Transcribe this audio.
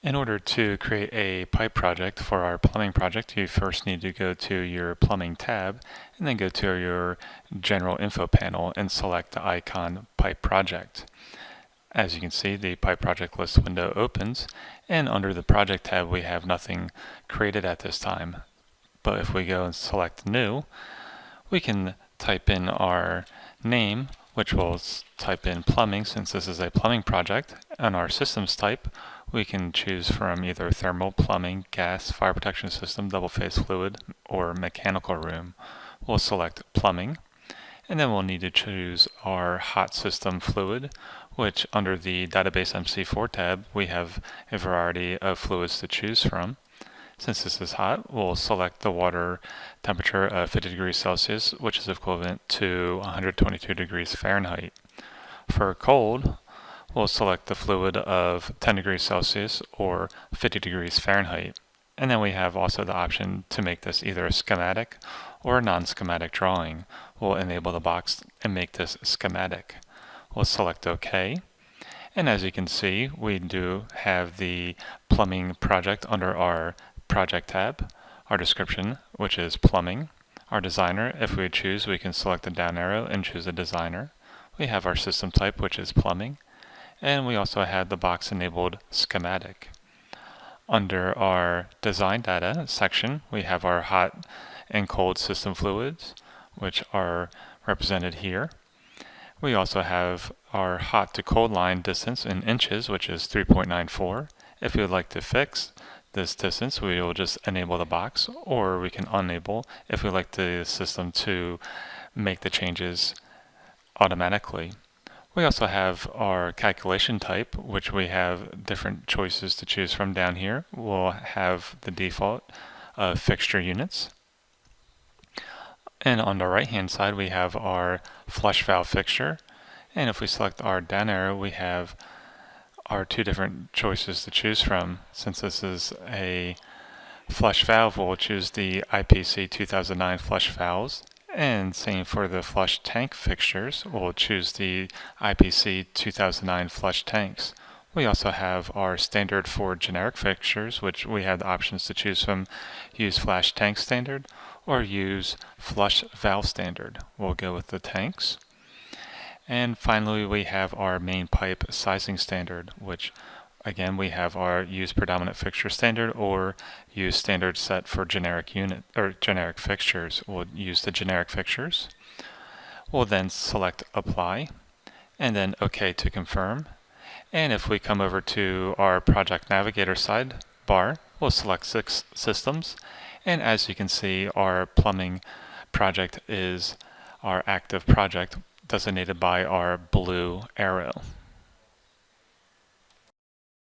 In order to create a pipe project for our plumbing project, you first need to go to your plumbing tab and then go to your general info panel and select the icon pipe project. As you can see, the pipe project list window opens, and under the project tab we have nothing created at this time. But if we go and select new, we can type in our name, which will type in plumbing since this is a plumbing project, and our systems type we can choose from either thermal, plumbing, gas, fire protection system, double phase fluid, or mechanical room. We'll select plumbing, and then we'll need to choose our hot system fluid, which under the database MC4 tab we have a variety of fluids to choose from. Since this is hot, we'll select the water temperature of 50 degrees Celsius, which is equivalent to 122 degrees Fahrenheit. For cold, we'll select the fluid of 10 degrees Celsius or 50 degrees Fahrenheit. And then we have also the option to make this either a schematic or a non-schematic drawing. We'll enable the box and make this schematic. We'll select OK. And as you can see, we do have the plumbing project under our project tab, our description, which is plumbing, our designer. If we choose, we can select the down arrow and choose a designer. We have our system type, which is plumbing, and we also have the box enabled schematic. Under our design data section, we have our hot and cold system fluids, which are represented here. We also have our hot to cold line distance in inches, which is 3.94. If we would like to fix this distance, we will just enable the box, or we can enable if we like the system to make the changes automatically. We also have our calculation type, which we have different choices to choose from down here. We'll have the default of fixture units. And on the right hand side we have our flush valve fixture, and if we select our down arrow we have our two different choices to choose from. Since this is a flush valve, we'll choose the IPC 2009 flush valves, and same for the flush tank fixtures, we'll choose the IPC 2009 flush tanks. We also have our standard for generic fixtures, which we have the options to choose from: use flush tank standard or use flush valve standard. We'll go with the tanks. And finally we have our main pipe sizing standard, which again we have our use predominant fixture standard or use standard set for generic unit or generic fixtures. We'll use the generic fixtures. We'll then select apply and then OK to confirm. And if we come over to our project navigator sidebar, we'll select 6 systems, and as you can see our plumbing project is our active project, designated by our blue arrow.